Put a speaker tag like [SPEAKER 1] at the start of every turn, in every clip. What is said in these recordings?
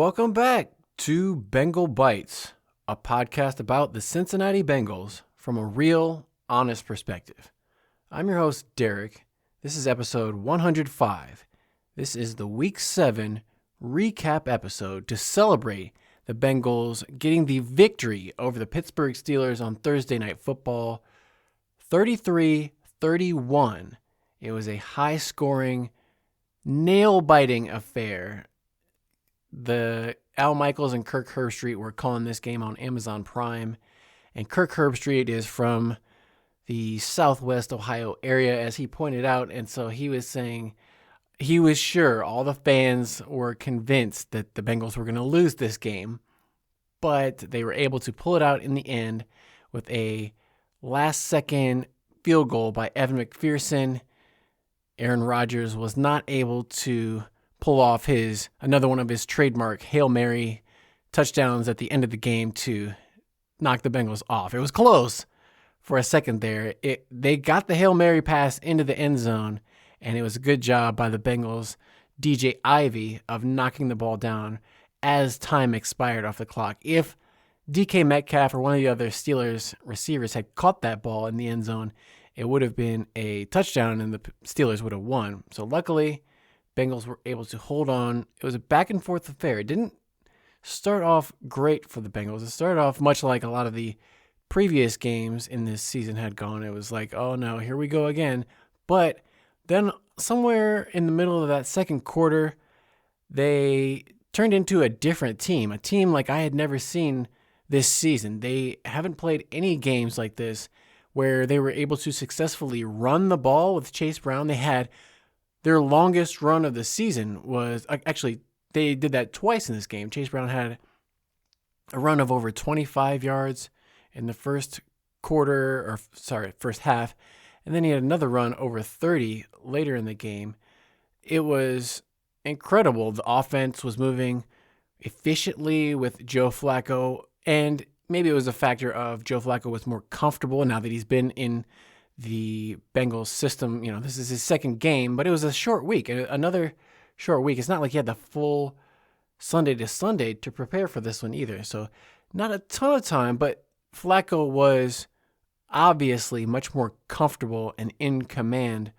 [SPEAKER 1] welcome back to Bengal Bites, a podcast about the Cincinnati Bengals from a real, honest perspective. I'm your host, Derek. This is episode 105. This is the Week 7 recap episode to celebrate the Bengals getting the victory over the Pittsburgh Steelers on Thursday Night Football, 33-31. It was a high-scoring, nail-biting affair. The Al Michaels and Kirk Herbstreit were calling this game on Amazon Prime, and Kirk Herbstreit is from the Southwest Ohio area, as he pointed out, and so he was saying he was sure all the fans were convinced that the Bengals were going to lose this game, but they were able to pull it out in the end with a last-second field goal by Evan McPherson. Aaron Rodgers was not able to pull off another one of his trademark Hail Mary touchdowns at the end of the game to knock the Bengals off. It was close for a second there. They got the Hail Mary pass into the end zone, and it was a good job by the Bengals' DJ Ivey of knocking the ball down as time expired off the clock. If DK Metcalf or one of the other Steelers receivers had caught that ball in the end zone, it would have been a touchdown and the Steelers would have won. So luckily, Bengals were able to hold on. It was a back-and-forth affair. It didn't start off great for the Bengals. It started off much like a lot of the previous games in this season had gone. It was like, oh no, here we go again. But then somewhere in the middle of that second quarter, they turned into a different team, a team like I had never seen this season. They haven't played any games like this where they were able to successfully run the ball with Chase Brown. They had their longest run of the season was actually they did that twice in this game. Chase Brown had a run of over 25 yards in the first half, and then he had another run over 30 later in the game. It was incredible. The offense was moving efficiently with Joe Flacco, and maybe it was a factor of Joe Flacco was more comfortable now that he's been in the Bengals system. This is his second game, but it was a short week. Another short week. It's not like he had the full Sunday to Sunday to prepare for this one either. So not a ton of time, but Flacco was obviously much more comfortable and in command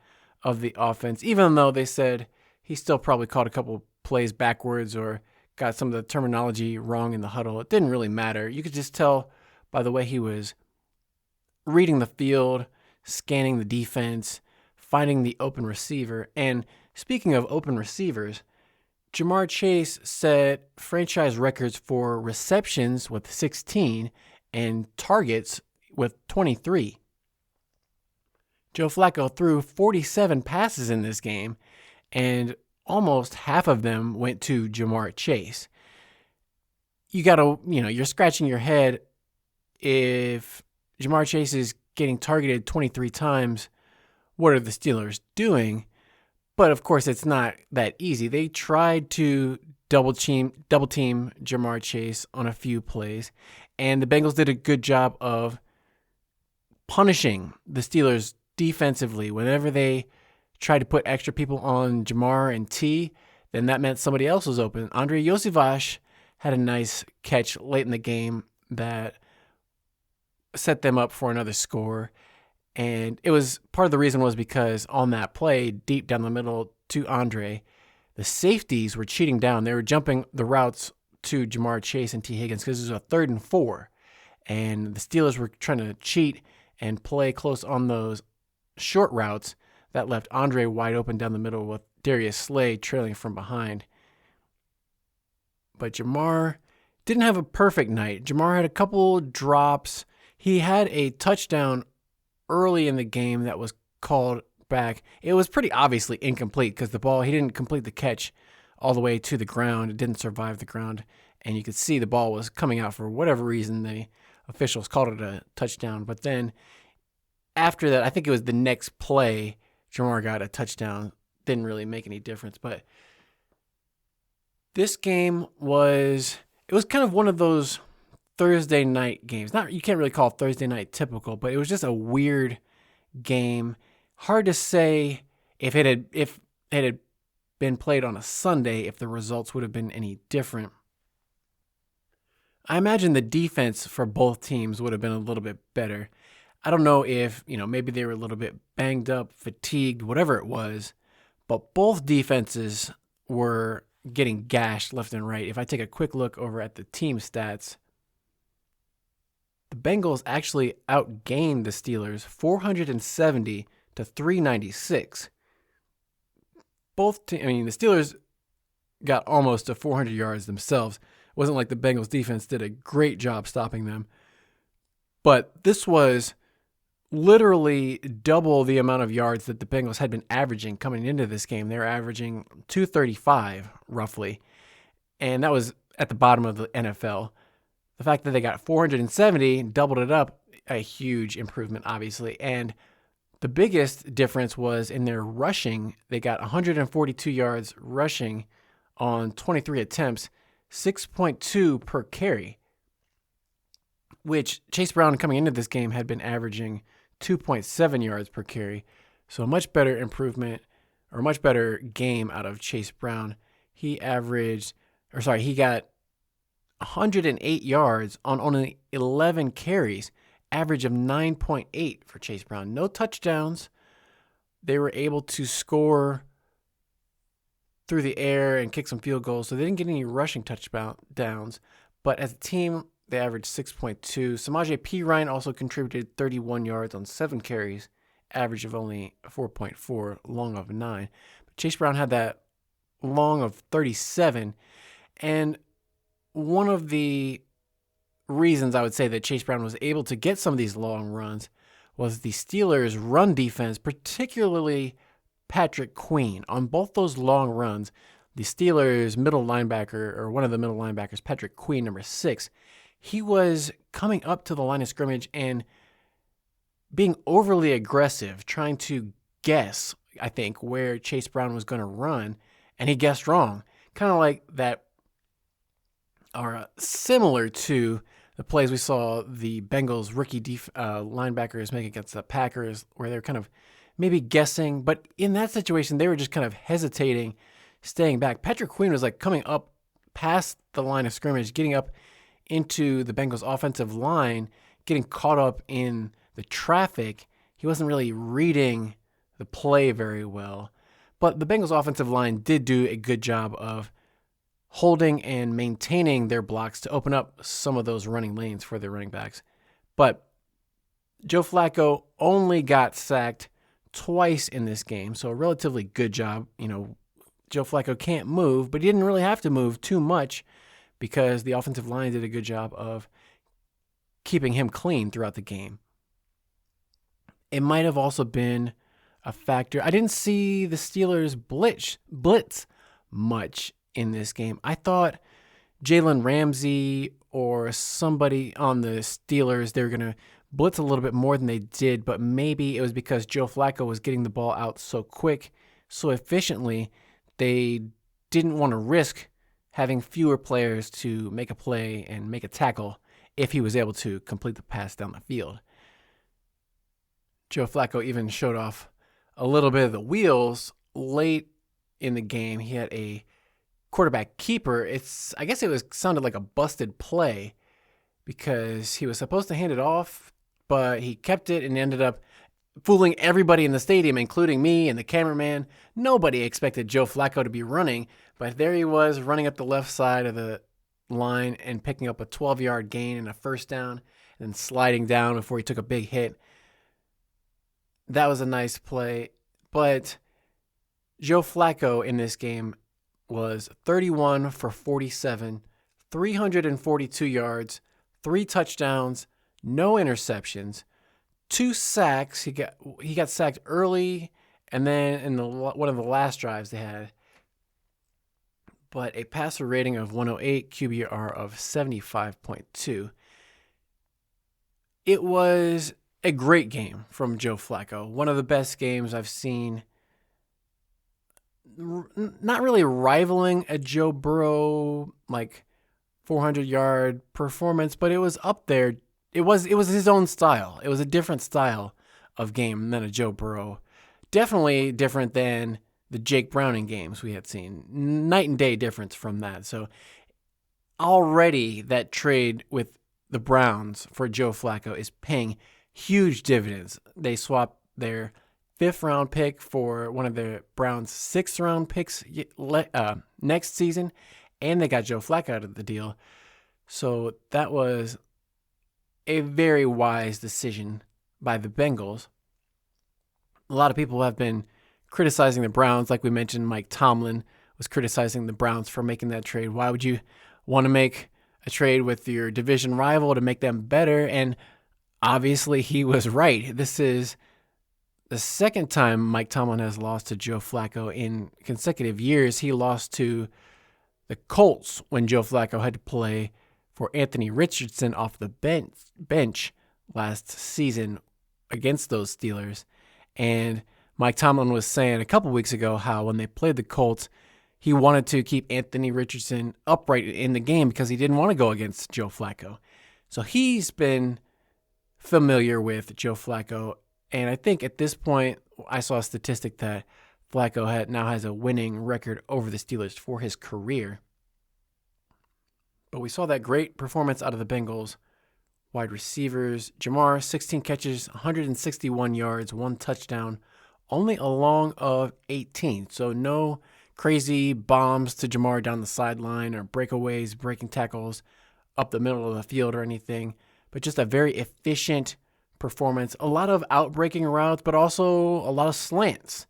[SPEAKER 1] of the offense, even though they said he still probably caught a couple plays backwards or got some of the terminology wrong in the huddle. It didn't really matter. You could just tell by the way he was reading the field, scanning the defense, finding the open receiver. And speaking of open receivers, Ja'Marr Chase set franchise records for receptions with 16 and targets with 23. Joe Flacco threw 47 passes in this game, and almost half of them went to Ja'Marr Chase. You're scratching your head if Ja'Marr Chase is getting targeted 23 times. What are the Steelers doing? But of course, it's not that easy. They tried to double team Ja'Marr Chase on a few plays, and the Bengals did a good job of punishing the Steelers defensively. Whenever they tried to put extra people on Ja'Marr and T, then that meant somebody else was open. Andre Iosivas had a nice catch late in the game that set them up for another score. And it was part of the reason was because on that play, deep down the middle to Andre, the safeties were cheating down. They were jumping the routes to Ja'Marr Chase and T. Higgins because it was a 3rd and 4. And the Steelers were trying to cheat and play close on those short routes that left Andre wide open down the middle with Darius Slay trailing from behind. But Ja'Marr didn't have a perfect night. Ja'Marr had a couple drops. He had a touchdown early in the game that was called back. It was pretty obviously incomplete because he didn't complete the catch all the way to the ground. It didn't survive the ground, and you could see the ball was coming out for whatever reason. The officials called it a touchdown. But then after that, I think it was the next play, Ja'Marr got a touchdown. Didn't really make any difference. But this game was kind of one of those Thursday night games. You can't really call Thursday night typical, but it was just a weird game. Hard to say if it had been played on a Sunday, if the results would have been any different. I imagine the defense for both teams would have been a little bit better. I don't know if, maybe they were a little bit banged up, fatigued, whatever it was, but both defenses were getting gashed left and right. If I take a quick look over at the team stats, the Bengals actually outgained the Steelers 470 to 396. The Steelers got almost to 400 yards themselves. It wasn't like the Bengals defense did a great job stopping them. But this was literally double the amount of yards that the Bengals had been averaging coming into this game. They were averaging 235 roughly, and that was at the bottom of the NFL. The fact that they got 470, doubled it up, a huge improvement, obviously. And the biggest difference was in their rushing. They got 142 yards rushing on 23 attempts, 6.2 per carry, which Chase Brown coming into this game had been averaging 2.7 yards per carry. So a much better improvement, or a much better game out of Chase Brown. He got 108 yards on only 11 carries, average of 9.8 for Chase Brown. No touchdowns. They were able to score through the air and kick some field goals, so they didn't get any rushing touchdowns. But as a team, they averaged 6.2. Samaje Perine also contributed 31 yards on 7 carries, average of only 4.4, long of 9. But Chase Brown had that long of 37, and one of the reasons I would say that Chase Brown was able to get some of these long runs was the Steelers' run defense, particularly Patrick Queen. On both those long runs, the Steelers' middle linebacker, or one of the middle linebackers, Patrick Queen, number 6, he was coming up to the line of scrimmage and being overly aggressive, trying to guess, I think, where Chase Brown was going to run, and he guessed wrong. Kind of like that, are similar to the plays we saw the Bengals rookie linebackers make against the Packers, where they're kind of maybe guessing, but in that situation, they were just kind of hesitating, staying back. Patrick Queen was like coming up past the line of scrimmage, getting up into the Bengals offensive line, getting caught up in the traffic. He wasn't really reading the play very well, but the Bengals offensive line did do a good job of holding and maintaining their blocks to open up some of those running lanes for their running backs. But Joe Flacco only got sacked twice in this game, so a relatively good job. Joe Flacco can't move, but he didn't really have to move too much because the offensive line did a good job of keeping him clean throughout the game. It might have also been a factor. I didn't see the Steelers blitz much in this game. I thought Jalen Ramsey or somebody on the Steelers, they were going to blitz a little bit more than they did, but maybe it was because Joe Flacco was getting the ball out so quick, so efficiently, they didn't want to risk having fewer players to make a play and make a tackle if he was able to complete the pass down the field. Joe Flacco even showed off a little bit of the wheels late in the game. He had a quarterback keeper. I guess it sounded like a busted play because he was supposed to hand it off, but he kept it and ended up fooling everybody in the stadium, including me and the cameraman. Nobody expected Joe Flacco to be running, but there he was running up the left side of the line and picking up a 12-yard gain and a first down and then sliding down before he took a big hit. That was a nice play, but Joe Flacco in this game was 31 for 47, 342 yards, 3 touchdowns, no interceptions, 2 sacks. He got sacked early, and then in one of the last drives they had. But a passer rating of 108, QBR of 75.2. It was a great game from Joe Flacco. One of the best games I've seen. Not really rivaling a Joe Burrow 400-yard performance, but it was up there. It was his own style. It was a different style of game than a Joe Burrow. Definitely different than the Jake Browning games we had seen. Night and day difference from that. So already that trade with the Browns for Joe Flacco is paying huge dividends. They swapped their 5th-round pick for one of the Browns' 6th-round picks next season, and they got Joe Flacco out of the deal. So that was a very wise decision by the Bengals. A lot of people have been criticizing the Browns. Like we mentioned, Mike Tomlin was criticizing the Browns for making that trade. Why would you want to make a trade with your division rival to make them better? And obviously he was right. This is the second time Mike Tomlin has lost to Joe Flacco in consecutive years. He lost to the Colts when Joe Flacco had to play for Anthony Richardson off the bench last season against those Steelers. And Mike Tomlin was saying a couple weeks ago how when they played the Colts, he wanted to keep Anthony Richardson upright in the game because he didn't want to go against Joe Flacco. So he's been familiar with Joe Flacco. And I think at this point, I saw a statistic that Flacco now has a winning record over the Steelers for his career. But we saw that great performance out of the Bengals wide receivers. Jamar, 16 catches, 161 yards, 1 touchdown, only a long of 18. So no crazy bombs to Jamar down the sideline or breakaways, breaking tackles up the middle of the field or anything, but just a very efficient performance. A lot of outbreaking routes, but also a lot of slants.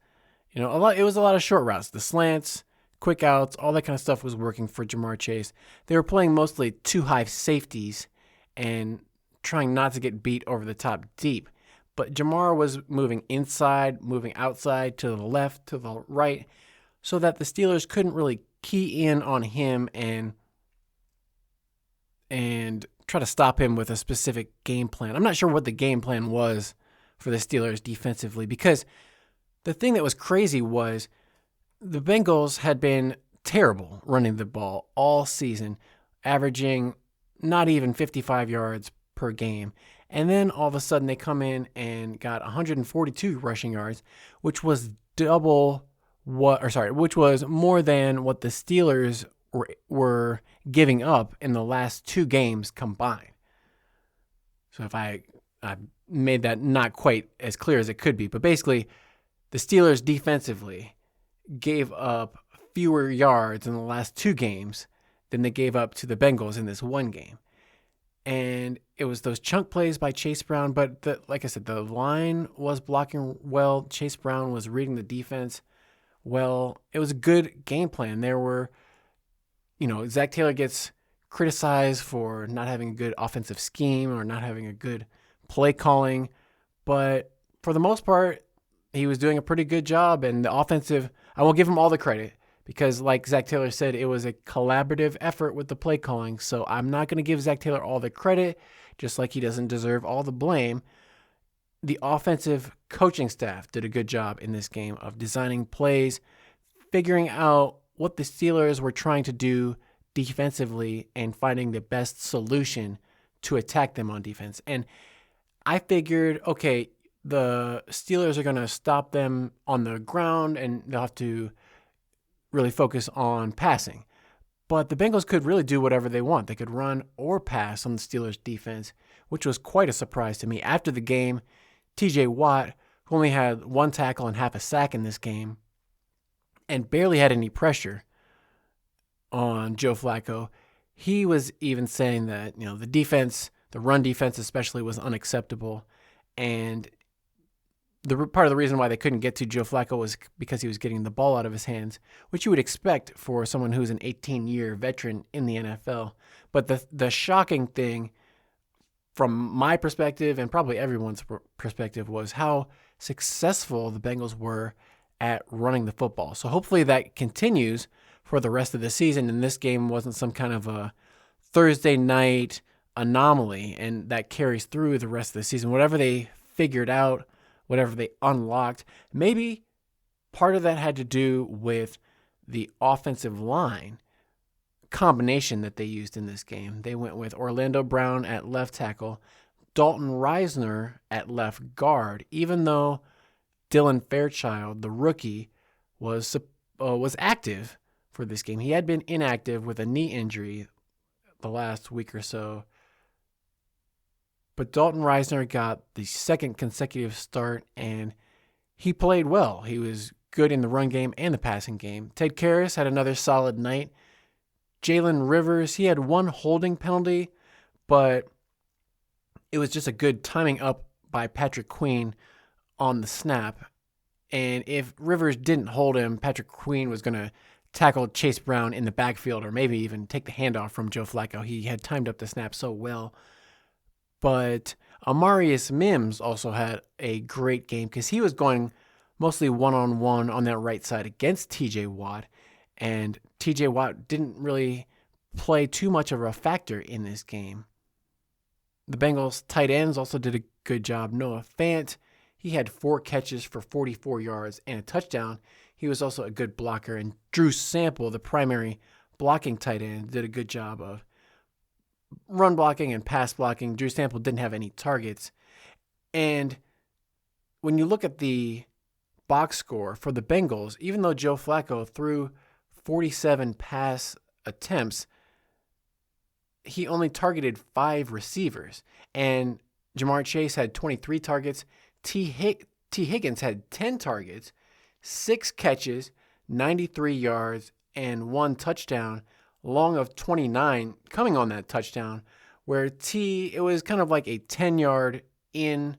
[SPEAKER 1] It was a lot of short routes. The slants, quick outs, all that kind of stuff was working for Jamar Chase. They were playing mostly 2 high safeties and trying not to get beat over the top deep. But Jamar was moving inside, moving outside, to the left, to the right, so that the Steelers couldn't really key in on him and try to stop him with a specific game plan. I'm not sure what the game plan was for the Steelers defensively, because the thing that was crazy was the Bengals had been terrible running the ball all season, averaging not even 55 yards per game. And then all of a sudden they come in and got 142 rushing yards, which was which was more than what the Steelers were giving up in the last 2 games combined. So if I made that not quite as clear as it could be, but basically the Steelers defensively gave up fewer yards in the last 2 games than they gave up to the Bengals in this one game. And it was those chunk plays by Chase Brown, but like I said, the line was blocking well. Chase Brown was reading the defense well. It was a good game plan. There were, Zach Taylor gets criticized for not having a good offensive scheme or not having a good play calling, but for the most part, he was doing a pretty good job. And the offensive, I will give him all the credit, because like Zach Taylor said, it was a collaborative effort with the play calling. So I'm not going to give Zach Taylor all the credit, just like he doesn't deserve all the blame. The offensive coaching staff did a good job in this game of designing plays, figuring out what the Steelers were trying to do defensively, and finding the best solution to attack them on defense. And I figured, okay, the Steelers are going to stop them on the ground and they'll have to really focus on passing. But the Bengals could really do whatever they want. They could run or pass on the Steelers' defense, which was quite a surprise to me. After the game, TJ Watt, who only had 1 tackle and half a sack in this game and barely had any pressure on Joe Flacco, he was even saying that, the defense, the run defense especially, was unacceptable. And the part of the reason why they couldn't get to Joe Flacco was because he was getting the ball out of his hands, which you would expect for someone who's an 18-year veteran in the NFL. But the shocking thing from my perspective, and probably everyone's perspective, was how successful the Bengals were at running the football. So hopefully that continues for the rest of the season, and this game wasn't some kind of a Thursday night anomaly, and that carries through the rest of the season. Whatever they figured out, whatever they unlocked, maybe part of that had to do with the offensive line combination that they used in this game. They went with Orlando Brown at left tackle, Dalton Reisner at left guard, even though Dylan Fairchild, the rookie, was active for this game. He had been inactive with a knee injury the last week or so. But Dalton Reisner got the second consecutive start, and he played well. He was good in the run game and the passing game. Ted Karras had another solid night. Jalen Rivers, he had one holding penalty, but it was just a good timing up by Patrick Queen on the snap. And if Rivers didn't hold him, Patrick Queen was going to tackle Chase Brown in the backfield or maybe even take the handoff from Joe Flacco. He had timed up the snap so well. But Amarius Mims also had a great game because he was going mostly one-on-one on that right side against TJ Watt. And TJ Watt didn't really play too much of a factor in this game. The Bengals tight ends also did a good job. Noah Fant, he had 4 catches for 44 yards and a touchdown. He was also a good blocker. And Drew Sample, the primary blocking tight end, did a good job of run blocking and pass blocking. Drew Sample didn't have any targets. And when you look at the box score for the Bengals, even though Joe Flacco threw 47 pass attempts, he only targeted 5 receivers. And Jamar Chase had 23 targets. T. Higgins had 10 targets, 6 catches, 93 yards, and 1 touchdown, long of 29 coming on that touchdown, where it was kind of like a 10-yard in,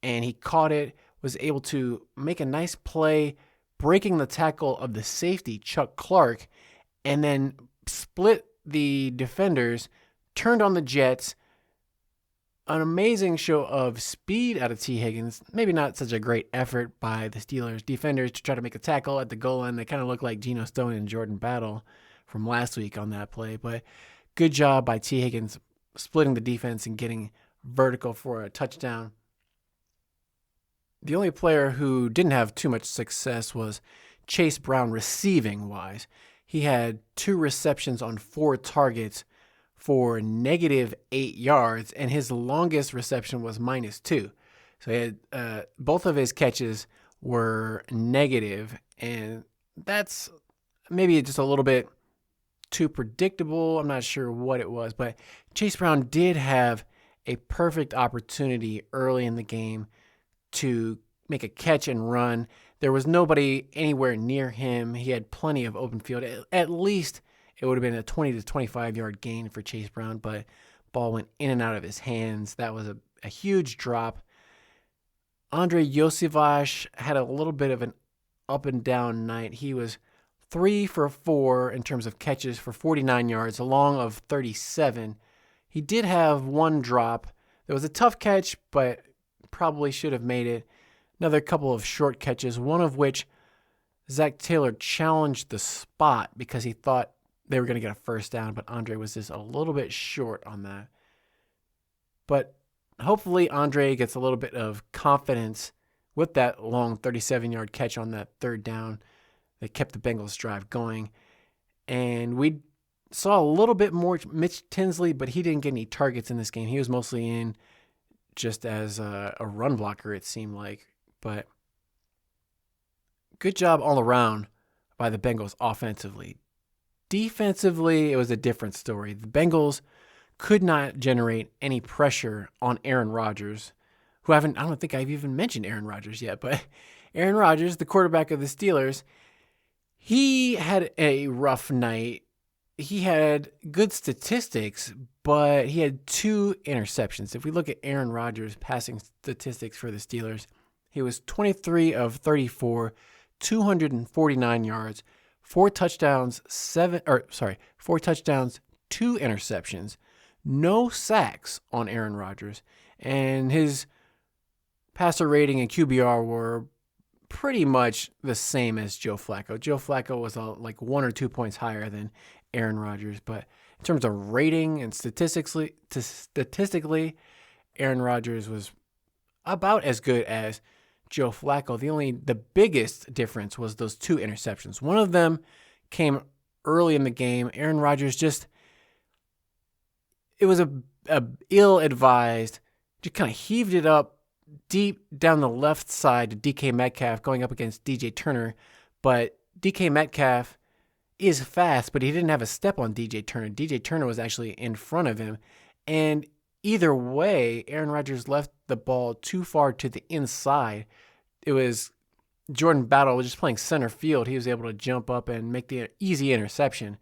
[SPEAKER 1] and he caught it, was able to make a nice play, breaking the tackle of the safety, Chuck Clark, and then split the defenders, turned on the Jets. An amazing show of speed out of T. Higgins. Maybe not such a great effort by the Steelers defenders to try to make a tackle at the goal line. They kind of look like Geno Stone and Jordan Battle from last week on that play. But good job by T. Higgins splitting the defense and getting vertical for a touchdown. The only player who didn't have too much success was Chase Brown receiving-wise. He had 2 receptions on 4 targets for -8 yards, and his longest reception was -2. So he had both of his catches were negative, and that's maybe just a little bit too predictable. I'm not sure what it was, but Chase Brown did have a perfect opportunity early in the game to make a catch and run. There was nobody anywhere near him. He had plenty of open field. At least it would have been a 20 to 25-yard gain for Chase Brown, but ball went in and out of his hands. That was a huge drop. Andre Iosivas had a little bit of an up-and-down night. He was 3 for 4 in terms of catches for 49 yards, a long of 37. He did have 1 drop. There was a tough catch, but probably should have made it. Another couple of short catches, one of which Zach Taylor challenged the spot because he thought they were going to get a first down, but Andre was just a little bit short on that. But hopefully Andre gets a little bit of confidence with that long 37-yard catch on that 3rd down that kept the Bengals drive going. And we saw a little bit more Mitch Tinsley, but he didn't get any targets in this game. He was mostly in just as a run blocker, it seemed like. But good job all around by the Bengals offensively. Defensively, it was a different story. The Bengals could not generate any pressure on Aaron Rodgers, I don't think I've even mentioned Aaron Rodgers yet, but Aaron Rodgers, the quarterback of the Steelers, he had a rough night. He had good statistics, but he had 2 interceptions. If we look at Aaron Rodgers' passing statistics for the Steelers, he was 23 of 34, 249 yards, 4 touchdowns, 2 interceptions, no sacks on Aaron Rodgers, and his passer rating and QBR were pretty much the same as Joe Flacco. Joe Flacco was like 1 or 2 points higher than Aaron Rodgers, but in terms of rating and statistically, Aaron Rodgers was about as good as Joe Flacco. The biggest difference was those 2 interceptions. One of them came early in the game. Aaron Rodgers it was a ill-advised, just kind of heaved it up deep down the left side to DK Metcalf going up against DJ Turner. But DK Metcalf is fast, but he didn't have a step on DJ Turner. DJ Turner was actually in front of him. And either way, Aaron Rodgers left the ball too far to the inside. It was Jordan Battle just playing center field. He was able to jump up and make the easy interception.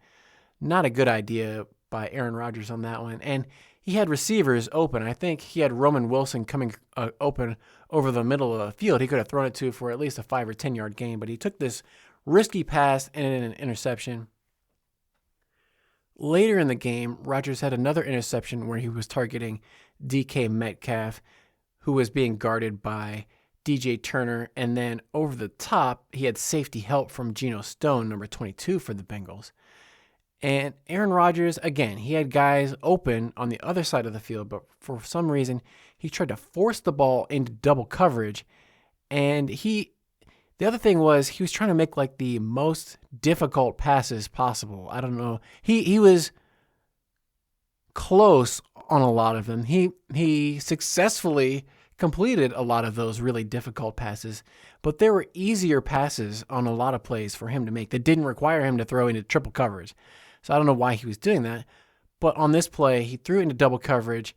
[SPEAKER 1] Not a good idea by Aaron Rodgers on that one. And he had receivers open. I think he had Roman Wilson coming open over the middle of the field. He could have thrown it to for at least a 5 or 10 yard gain, but he took this risky pass and an interception. Later in the game, Rodgers had another interception where he was targeting DK Metcalf, who was being guarded by DJ Turner. And then over the top, he had safety help from Geno Stone, number 22 for the Bengals. And Aaron Rodgers, again, he had guys open on the other side of the field, but for some reason, he tried to force the ball into double coverage. And the other thing was he was trying to make like the most difficult passes possible. I don't know. He was close on a lot of them. He successfully completed a lot of those really difficult passes, but there were easier passes on a lot of plays for him to make that didn't require him to throw into triple coverage. So I don't know why he was doing that. But on this play, he threw it into double coverage.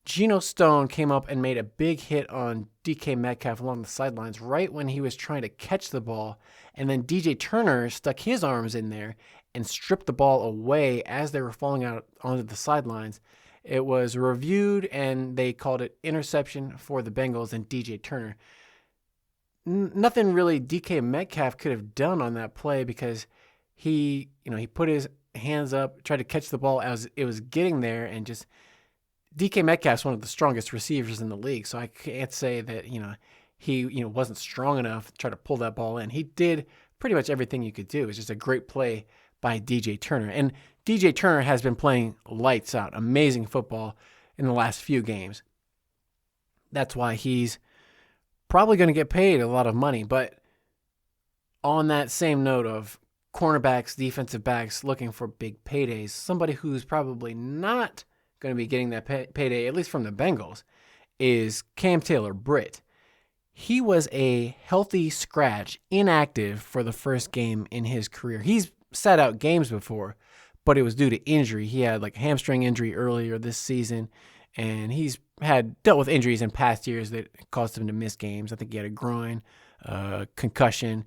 [SPEAKER 1] Geno Stone came up and made a big hit on DK Metcalf along the sidelines right when he was trying to catch the ball. And then DJ Turner stuck his arms in there and stripped the ball away as they were falling out onto the sidelines. It was reviewed and they called it interception for the Bengals and DJ Turner. Nothing really DK Metcalf could have done on that play because he put his hands up, tried to catch the ball as it was getting there, and just DK Metcalf's one of the strongest receivers in the league, so I can't say that he wasn't strong enough to try to pull that ball in. He did pretty much everything you could do. It was just a great play by DJ Turner, and DJ Turner has been playing lights out, amazing football in the last few games. That's why he's probably going to get paid a lot of money. But on that same note of cornerbacks, defensive backs looking for big paydays, somebody who's probably not going to be getting that payday, at least from the Bengals, is Cam Taylor-Britt. He was a healthy scratch, inactive for the first game in his career. He's sat out games before, but it was due to injury. He had like a hamstring injury earlier this season, and he's had dealt with injuries in past years that caused him to miss games. I think he had a groin, concussion,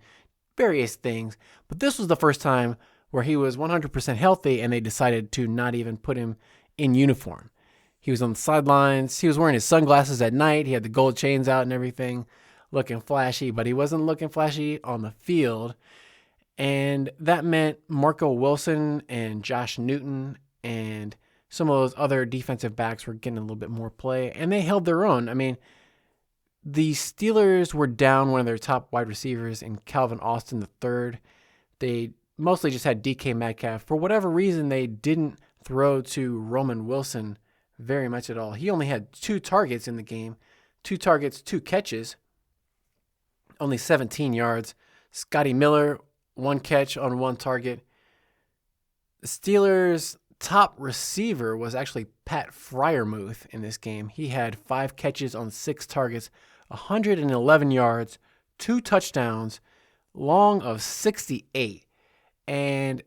[SPEAKER 1] various things. But this was the first time where he was 100% healthy, and they decided to not even put him in uniform. He was on the sidelines. He was wearing his sunglasses at night. He had the gold chains out and everything, looking flashy, but he wasn't looking flashy on the field. And that meant Marco Wilson and Josh Newton and some of those other defensive backs were getting a little bit more play, and they held their own. I mean, the Steelers were down one of their top wide receivers in Calvin Austin III. They mostly just had DK Metcalf. For whatever reason, they didn't throw to Roman Wilson very much at all. He only had 2 targets in the game, 2 targets, 2 catches, only 17 yards. Scotty Miller, 1 catch on 1 target. The Steelers' top receiver was actually Pat Freiermuth in this game. He had 5 catches on 6 targets, 111 yards, 2 touchdowns, long of 68. And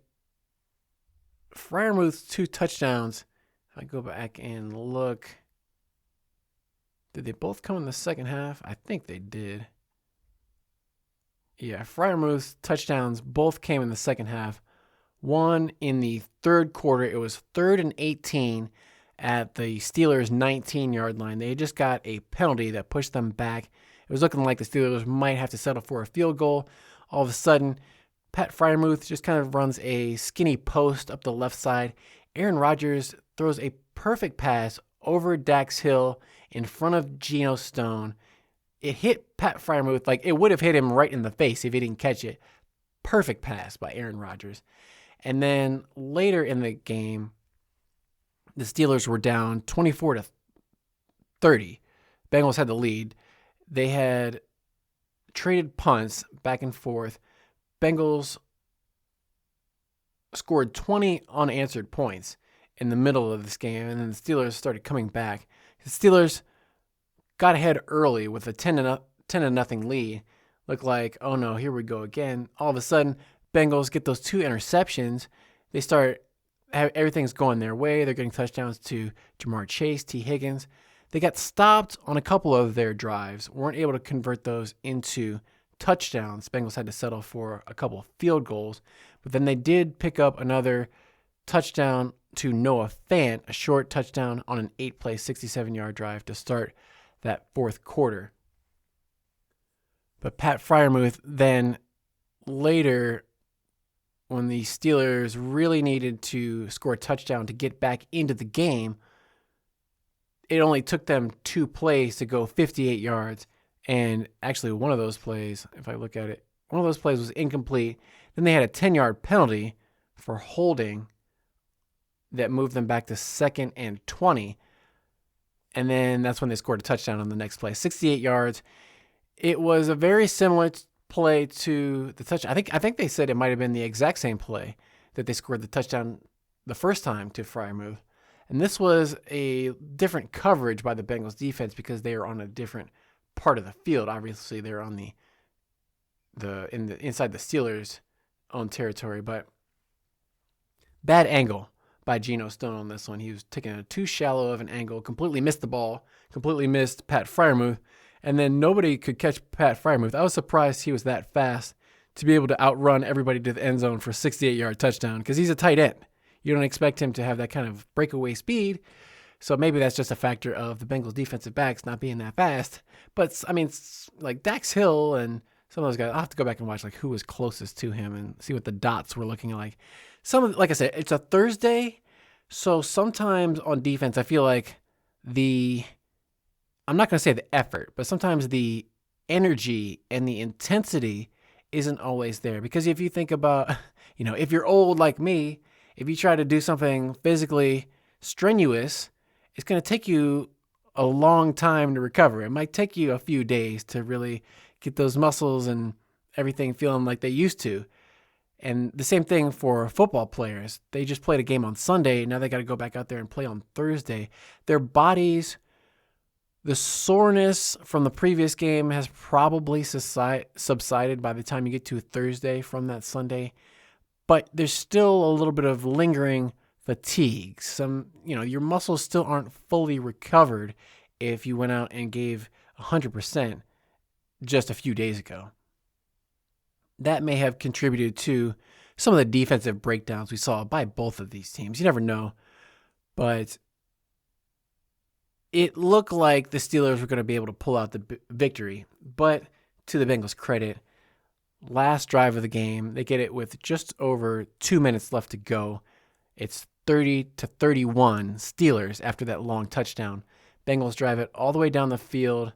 [SPEAKER 1] Freiermuth's 2 touchdowns, if I go back and look, did they both come in the second half? I think they did. Yeah, Freiermuth's touchdowns both came in the second half. One in the third quarter. It was 3rd and 18 at the Steelers' 19-yard line. They just got a penalty that pushed them back. It was looking like the Steelers might have to settle for a field goal. All of a sudden, Pat Freiermuth just kind of runs a skinny post up the left side. Aaron Rodgers throws a perfect pass over Dax Hill in front of Geno Stone. It hit Pat Freiermuth like it would have hit him right in the face if he didn't catch it. Perfect pass by Aaron Rodgers. And then later in the game, the Steelers were down 24-30. Bengals had the lead. They had traded punts back and forth. Bengals scored 20 unanswered points in the middle of this game, and then the Steelers started coming back. The Steelers got ahead early with a 10-0 lead. Looked like, oh no, here we go again. All of a sudden, Bengals get those 2 interceptions, they start everything's going their way. They're getting touchdowns to Jamar Chase, T. Higgins. They got stopped on a couple of their drives, weren't able to convert those into touchdowns. Bengals had to settle for a couple of field goals, but then they did pick up another touchdown to Noah Fant, a short touchdown on an 8-play, 67-yard drive to start that fourth quarter. But Pat Freiermuth then later, when the Steelers really needed to score a touchdown to get back into the game, it only took them 2 plays to go 58 yards. And actually one of those plays, if I look at it, one of those plays was incomplete. Then they had a 10-yard penalty for holding that moved them back to 2nd and 20. And then that's when they scored a touchdown on the next play, 68 yards. It was a very similar play to the touchdown. I think they said it might have been the exact same play that they scored the touchdown the first time to Freiermuth. And this was a different coverage by the Bengals defense because they are on a different part of the field. Obviously, they're on the inside the Steelers' own territory, but bad angle by Geno Stone on this one. He was taking a too shallow of an angle, completely missed the ball, completely missed Pat Freiermuth, and then nobody could catch Pat Freiermuth. I was surprised he was that fast to be able to outrun everybody to the end zone for a 68-yard touchdown because he's a tight end. You don't expect him to have that kind of breakaway speed. So maybe that's just a factor of the Bengals defensive backs not being that fast. But, I mean, like Dax Hill and some of those guys, I'll have to go back and watch like who was closest to him and see what the dots were looking like. Like I said, it's a Thursday. So sometimes on defense, I feel like I'm not going to say the effort, but sometimes the energy and the intensity isn't always there. Because if you think about, if you're old like me, if you try to do something physically strenuous, it's going to take you a long time to recover. It might take you a few days to really get those muscles and everything feeling like they used to. And the same thing for football players. They just played a game on Sunday. Now they got to go back out there and play on Thursday. Their bodies, the soreness from the previous game has probably subsided by the time you get to Thursday from that Sunday. But there's still a little bit of lingering fatigue. Your muscles still aren't fully recovered if you went out and gave 100% just a few days ago. That may have contributed to some of the defensive breakdowns we saw by both of these teams. You never know. But it looked like the Steelers were going to be able to pull out the victory. But to the Bengals' credit, last drive of the game, they get it with just over 2 minutes left to go. It's 30-31 Steelers after that long touchdown. Bengals drive it all the way down the field.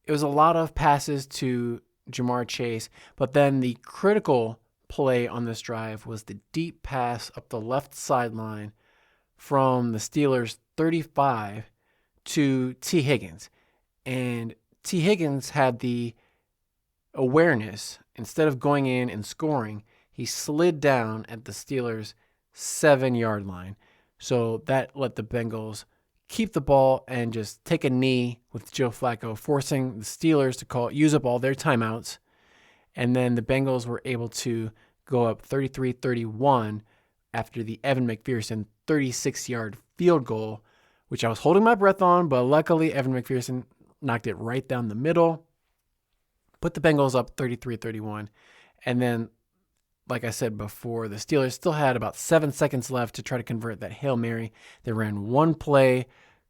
[SPEAKER 1] It was a lot of passes to Jamar Chase, but then the critical play on this drive was the deep pass up the left sideline from the Steelers' 35 to T. Higgins. And T. Higgins had the awareness, instead of going in and scoring, he slid down at the Steelers' 7-yard line. So that let the Bengals keep the ball and just take a knee with Joe Flacco, forcing the Steelers to use up all their timeouts. And then the Bengals were able to go up 33-31 after the Evan McPherson 36-yard field goal, which I was holding my breath on, but luckily Evan McPherson knocked it right down the middle, put the Bengals up 33-31. And then, like I said before, the Steelers still had about 7 seconds left to try to convert that Hail Mary. They ran one play,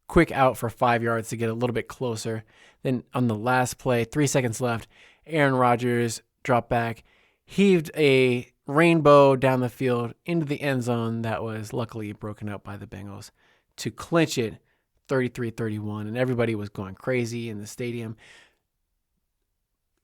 [SPEAKER 1] quick out for 5 yards to get a little bit closer. Then on the last play, 3 seconds left, Aaron Rodgers dropped back, heaved a rainbow down the field into the end zone that was luckily broken up by the Bengals to clinch it 33-31. And everybody was going crazy in the stadium.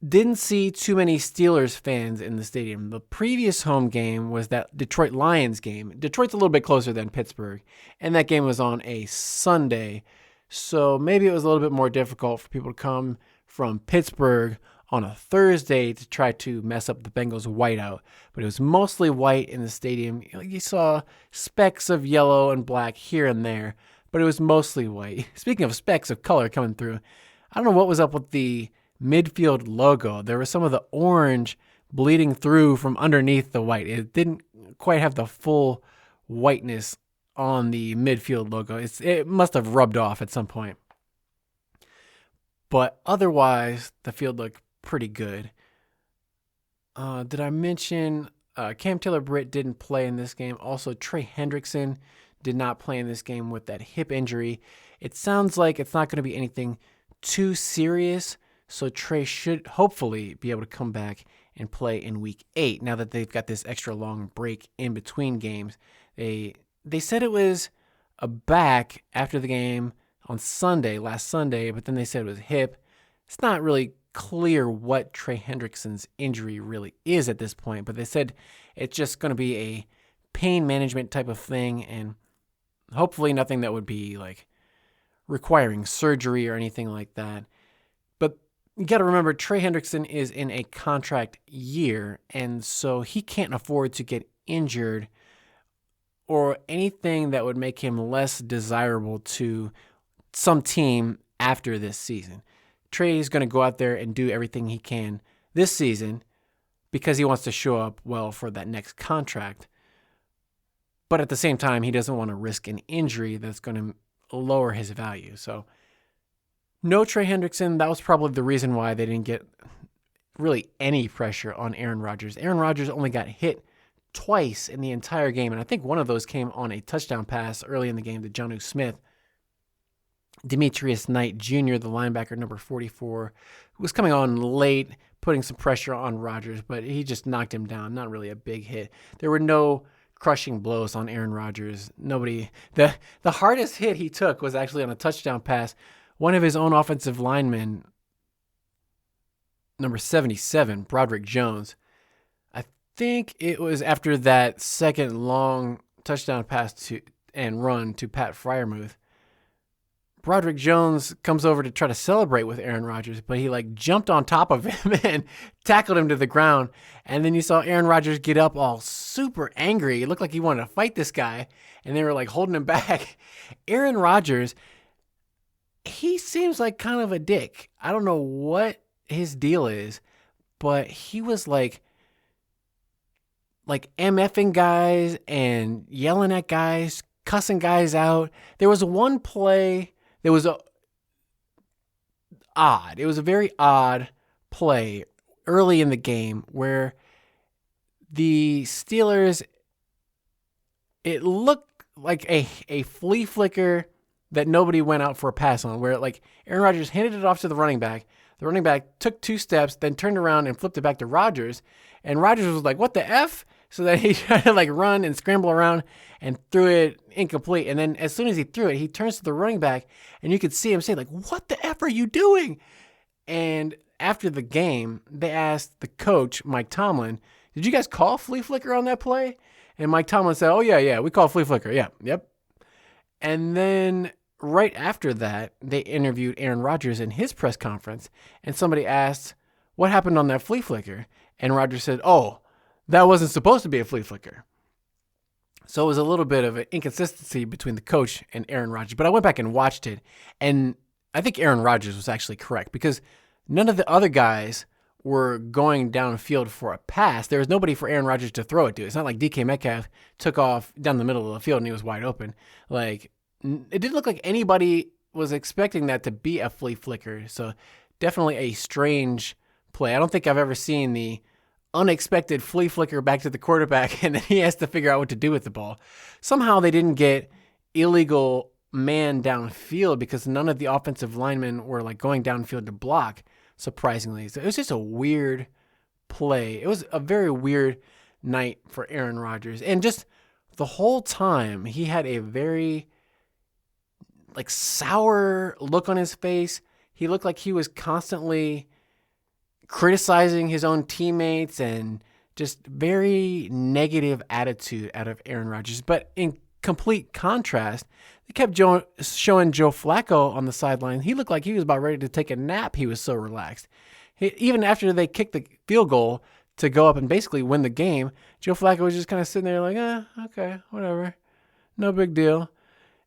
[SPEAKER 1] Didn't see too many Steelers fans in the stadium. The previous home game was that Detroit Lions game. Detroit's a little bit closer than Pittsburgh, and that game was on a Sunday. So maybe it was a little bit more difficult for people to come from Pittsburgh on a Thursday to try to mess up the Bengals whiteout. But it was mostly white in the stadium. You saw specks of yellow and black here and there, but it was mostly white. Speaking of specks of color coming through, I don't know what was up with the midfield logo. There was some of the orange bleeding through from underneath the white. It didn't quite have the full whiteness on the midfield logo. It must have rubbed off at some point. But otherwise, the field looked pretty good. Did I mention Cam Taylor-Britt didn't play in this game? Also, Trey Hendrickson did not play in this game with that hip injury. It sounds like it's not going to be anything too serious, so Trey should hopefully be able to come back and play in Week 8 now that they've got this extra long break in between games. They said it was a back after the game on last Sunday, but then they said it was hip. It's not really clear what Trey Hendrickson's injury really is at this point, but they said it's just going to be a pain management type of thing, and hopefully nothing that would be like requiring surgery or anything like that. But you got to remember, Trey Hendrickson is in a contract year, and so he can't afford to get injured or anything that would make him less desirable to some team after this season. Trey is going to go out there and do everything he can this season because he wants to show up well for that next contract. But at the same time, he doesn't want to risk an injury that's going to lower his value. So no Trey Hendrickson. That was probably the reason why they didn't get really any pressure on Aaron Rodgers. Aaron Rodgers only got hit twice in the entire game, and I think one of those came on a touchdown pass early in the game to Jonnu Smith. Demetrius Knight Jr., the linebacker, number 44, who was coming on late, putting some pressure on Rodgers, but he just knocked him down. Not really a big hit. There were no crushing blows on Aaron Rodgers. Nobody. The hardest hit he took was actually on a touchdown pass. One of his own offensive linemen, number 77, Broderick Jones. I think it was after that second long touchdown pass and run to Pat Freiermuth. Broderick Jones comes over to try to celebrate with Aaron Rodgers, but he jumped on top of him and tackled him to the ground. And then you saw Aaron Rodgers get up all super angry. It looked like he wanted to fight this guy, and they were holding him back. Aaron Rodgers, he seems like kind of a dick. I don't know what his deal is, but he was MFing guys and yelling at guys, cussing guys out. There was one play that was odd. It was a very odd play early in the game where the Steelers, it looked like a flea flicker that nobody went out for a pass on, where Aaron Rodgers handed it off to the running back. The running back took 2 steps, then turned around and flipped it back to Rodgers. And Rodgers was like, "What the F?" So that he tried to run and scramble around and threw it incomplete. And then as soon as he threw it, he turns to the running back and you could see him say "What the F are you doing?" And after the game, they asked the coach, Mike Tomlin, "Did you guys call flea flicker on that play?" And Mike Tomlin said, "Oh yeah, we call flea flicker. Yeah, yep." And then right after that, they interviewed Aaron Rodgers in his press conference, and somebody asked, "What happened on that flea flicker?" And Rodgers said, "Oh, that wasn't supposed to be a flea flicker." So it was a little bit of an inconsistency between the coach and Aaron Rodgers. But I went back and watched it, and I think Aaron Rodgers was actually correct because none of the other guys were going downfield for a pass. There was nobody for Aaron Rodgers to throw it to. It's not like DK Metcalf took off down the middle of the field and he was wide open. It didn't look like anybody was expecting that to be a flea flicker. So definitely a strange play. I don't think I've ever seen the unexpected flea flicker back to the quarterback and then he has to figure out what to do with the ball. Somehow they didn't get illegal man downfield because none of the offensive linemen were going downfield to block, surprisingly. So it was just a weird play. It was a very weird night for Aaron Rodgers. And just the whole time he had a very sour look on his face. He looked like he was constantly criticizing his own teammates and just very negative attitude out of Aaron Rodgers. But in complete contrast, they kept showing Joe Flacco on the sideline. He looked like he was about ready to take a nap. He was so relaxed. Even after they kicked the field goal to go up and basically win the game, Joe Flacco was just kind of sitting there okay, whatever. No big deal.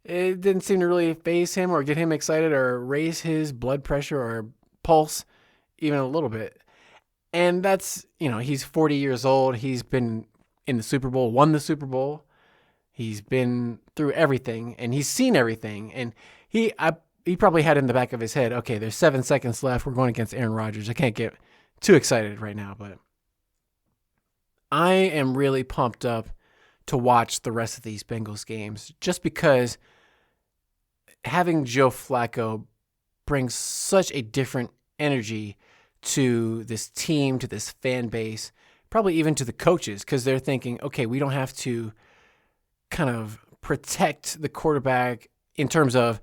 [SPEAKER 1] It didn't seem to really faze him or get him excited or raise his blood pressure or pulse even a little bit. And that's, he's 40 years old. He's been in the Super Bowl, won the Super Bowl. He's been through everything, and he's seen everything. And he probably had in the back of his head, okay, there's 7 seconds left. We're going against Aaron Rodgers. I can't get too excited right now, but I am really pumped up to watch the rest of these Bengals games just because having Joe Flacco brings such a different energy to this team, to this fan base, probably even to the coaches, because they're thinking, okay, we don't have to kind of protect the quarterback in terms of,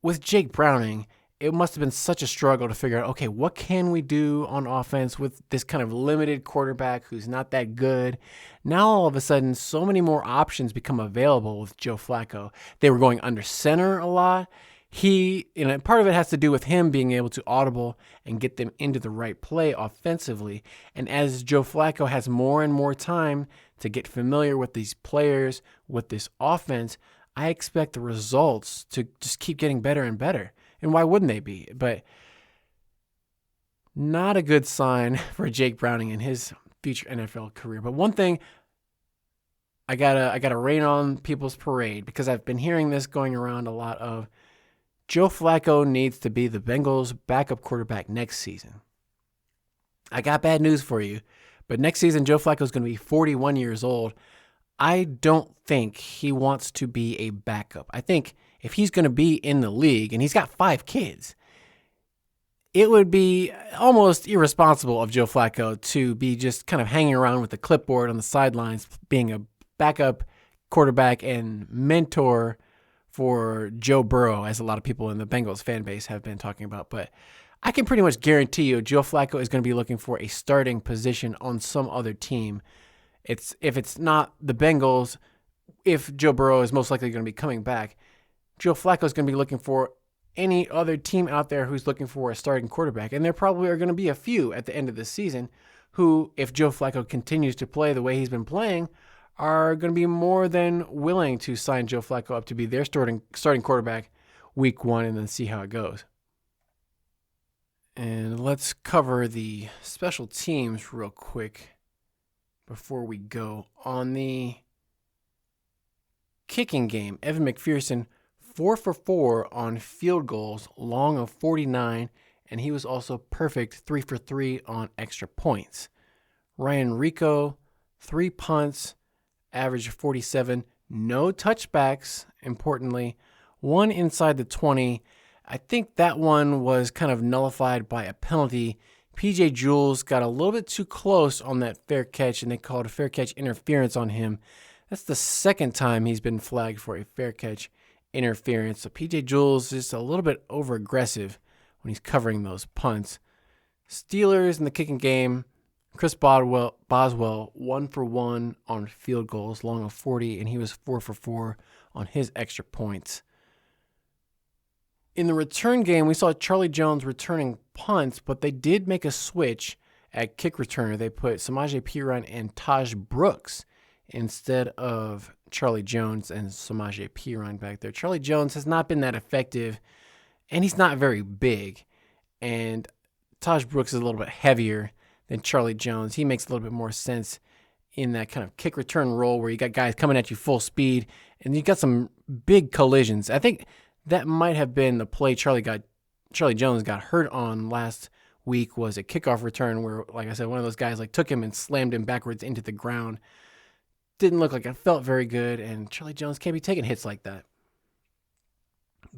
[SPEAKER 1] with Jake Browning, it must have been such a struggle to figure out, okay, what can we do on offense with this kind of limited quarterback who's not that good? Now, all of a sudden, so many more options become available with Joe Flacco. They were going under center a lot. Part of it has to do with him being able to audible and get them into the right play offensively. And as Joe Flacco has more and more time to get familiar with these players, with this offense, I expect the results to just keep getting better and better. And why wouldn't they be? But not a good sign for Jake Browning in his future NFL career. But one thing, I gotta rain on people's parade, because I've been hearing this going around a lot of Joe Flacco needs to be the Bengals' backup quarterback next season. I got bad news for you, but next season Joe Flacco is going to be 41 years old. I don't think he wants to be a backup. I think if he's going to be in the league, and he's got 5 kids, it would be almost irresponsible of Joe Flacco to be just kind of hanging around with the clipboard on the sidelines, being a backup quarterback and mentor for Joe Burrow, as a lot of people in the Bengals fan base have been talking about. But I can pretty much guarantee you Joe Flacco is going to be looking for a starting position on some other team. If it's not the Bengals, if Joe Burrow is most likely going to be coming back, Joe Flacco is going to be looking for any other team out there who's looking for a starting quarterback. And there probably are going to be a few at the end of the season who, if Joe Flacco continues to play the way he's been playing, are going to be more than willing to sign Joe Flacco up to be their starting quarterback week 1 and then see how it goes. And let's cover the special teams real quick before we go. On the kicking game, Evan McPherson, 4 for 4 on field goals, long of 49, and he was also perfect, 3 for 3 on extra points. Ryan Rico, 3 punts, average of 47, no touchbacks, importantly, 1 inside the 20. I think that one was kind of nullified by a penalty. PJ Jules got a little bit too close on that fair catch, and they called a fair catch interference on him. That's the second time he's been flagged for a fair catch interference. So PJ Jules is a little bit over aggressive when he's covering those punts. Steelers in the kicking game, Chris Boswell, 1 for 1 on field goals, long of 40, and he was 4 for 4 on his extra points. In the return game, we saw Charlie Jones returning punts, but they did make a switch at kick returner. They put Samaje Perine and Taj Brooks instead of Charlie Jones and Samaje Perine back there. Charlie Jones has not been that effective, and he's not very big. And Taj Brooks is a little bit heavier than Charlie Jones. He makes a little bit more sense in that kind of kick return role where you got guys coming at you full speed, and you got some big collisions. I think that might have been the play Charlie Jones got hurt on last week, was a kickoff return where, like I said, one of those guys took him and slammed him backwards into the ground. Didn't look like it felt very good, and Charlie Jones can't be taking hits like that.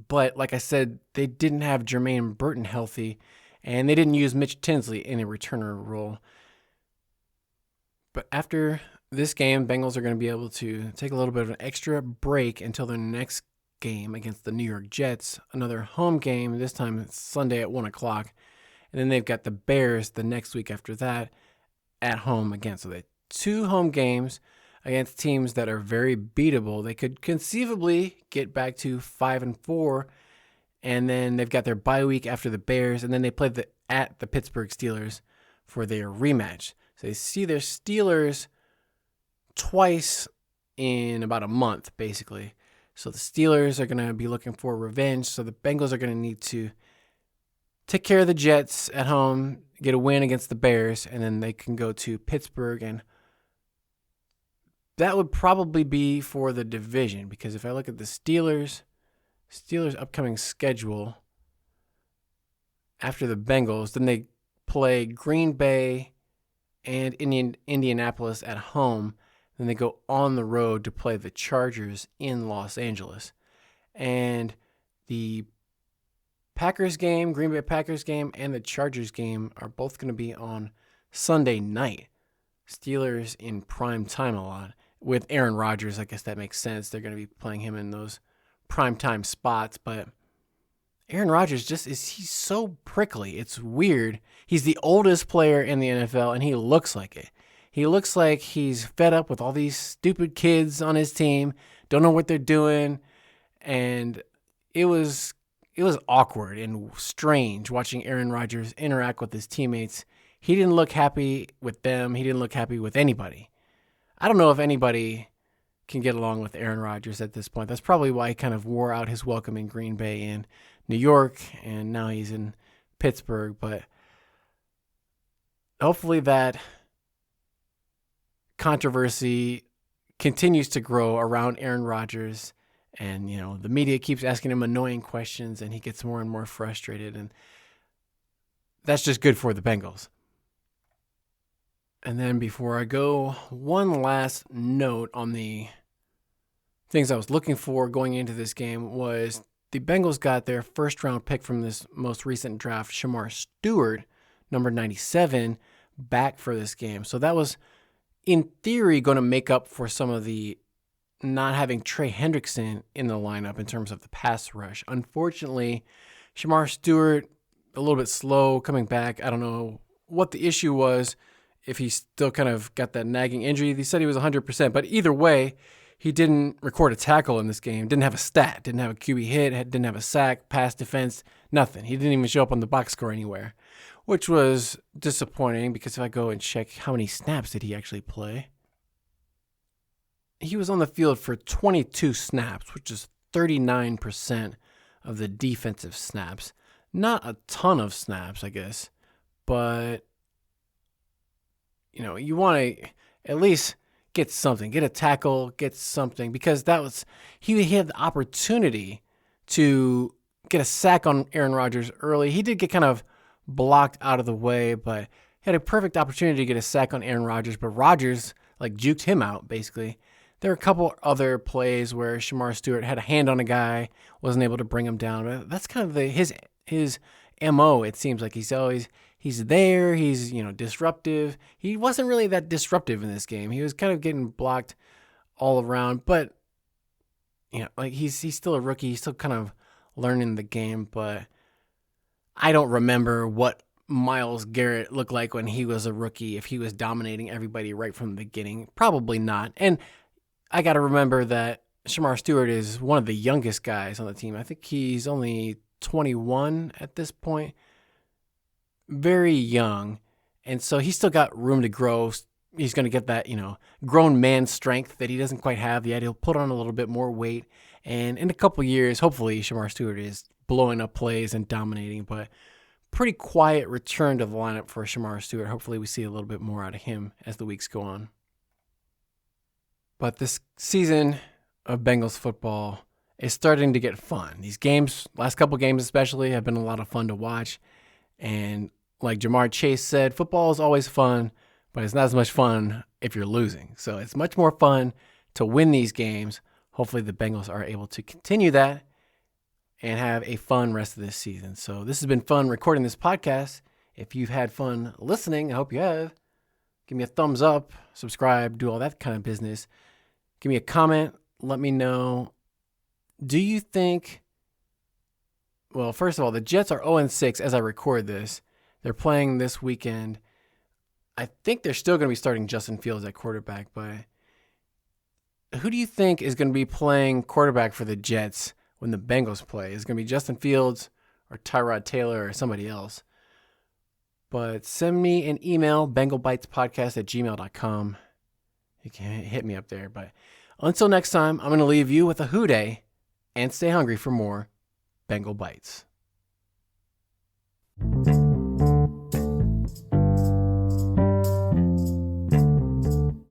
[SPEAKER 1] But like I said, they didn't have Jermaine Burton healthy, and they didn't use Mitch Tinsley in a returner role. But after this game, Bengals are going to be able to take a little bit of an extra break until their next game against the New York Jets, another home game. This time it's Sunday at 1 o'clock. And then they've got the Bears the next week after that at home again. So they have 2 home games against teams that are very beatable. They could conceivably get back to 5-4, and then they've got their bye week after the Bears, and then they play at the Pittsburgh Steelers for their rematch. So they see their Steelers twice in about a month, basically. So the Steelers are going to be looking for revenge. So the Bengals are going to need to take care of the Jets at home, get a win against the Bears, and then they can go to Pittsburgh, and that would probably be for the division, because if I look at the Steelers' upcoming schedule after the Bengals, then they play Green Bay and Indianapolis at home. Then they go on the road to play the Chargers in Los Angeles. And the Packers game, Green Bay Packers game, and the Chargers game are both going to be on Sunday night. Steelers in prime time a lot. With Aaron Rodgers, I guess that makes sense. They're going to be playing him in those primetime spots. But Aaron Rodgers he's so prickly. It's weird. He's the oldest player in the NFL, and he looks like it. He looks like he's fed up with all these stupid kids on his team, don't know what they're doing. And it was awkward and strange watching Aaron Rodgers interact with his teammates. He didn't look happy with them. He didn't look happy with anybody. I don't know if anybody can get along with Aaron Rodgers at this point. That's probably why he kind of wore out his welcome in Green Bay and New York, and now he's in Pittsburgh. But hopefully that controversy continues to grow around Aaron Rodgers, and the media keeps asking him annoying questions, and he gets more and more frustrated, and that's just good for the Bengals. And then before I go, one last note on the things I was looking for going into this game was the Bengals got their first-round pick from this most recent draft, Shamar Stewart, number 97, back for this game. So that was, in theory, going to make up for some of the not having Trey Hendrickson in the lineup in terms of the pass rush. Unfortunately, Shamar Stewart, a little bit slow coming back. I don't know what the issue was, if he still kind of got that nagging injury. They said he was 100%, but either way, he didn't record a tackle in this game, didn't have a stat, didn't have a QB hit, didn't have a sack, pass defense, nothing. He didn't even show up on the box score anywhere, which was disappointing, because if I go and check how many snaps did he actually play, he was on the field for 22 snaps, which is 39% of the defensive snaps. Not a ton of snaps, I guess, but you want to at least get something, get a tackle, get something, because he had the opportunity to get a sack on Aaron Rodgers early. He did get kind of blocked out of the way, but he had a perfect opportunity to get a sack on Aaron Rodgers, but Rodgers juked him out, basically. There are a couple other plays where Shamar Stewart had a hand on a guy, wasn't able to bring him down. But that's kind of his MO. It seems like he's there. He's disruptive. He wasn't really that disruptive in this game. He was kind of getting blocked all around. But he's still a rookie. He's still kind of learning the game. But I don't remember what Myles Garrett looked like when he was a rookie. If he was dominating everybody right from the beginning, probably not. And I got to remember that Shamar Stewart is one of the youngest guys on the team. I think he's only 21 at this point. Very young. And so he's still got room to grow. He's going to get that, grown man strength that he doesn't quite have yet. He'll put on a little bit more weight. And in a couple years, hopefully Shamar Stewart is blowing up plays and dominating. But pretty quiet return to the lineup for Shamar Stewart. Hopefully we see a little bit more out of him as the weeks go on. But this season of Bengals football is starting to get fun. These games, last couple games especially, have been a lot of fun to watch. And like Jamar Chase said, football is always fun, but it's not as much fun if you're losing. So it's much more fun to win these games. Hopefully the Bengals are able to continue that and have a fun rest of this season. So this has been fun recording this podcast. If you've had fun listening, I hope you have. Give me a thumbs up, subscribe, do all that kind of business. Give me a comment. Let me know. Do you think, well, first of all, the Jets are 0-6 as I record this. They're playing this weekend. I think they're still going to be starting Justin Fields at quarterback, but who do you think is going to be playing quarterback for the Jets when the Bengals play? Is it going to be Justin Fields or Tyrod Taylor or somebody else? But send me an email, bengalbitespodcast@gmail.com. You can hit me up there. But until next time, I'm going to leave you with a Who Day and stay hungry for more Bengal Bites.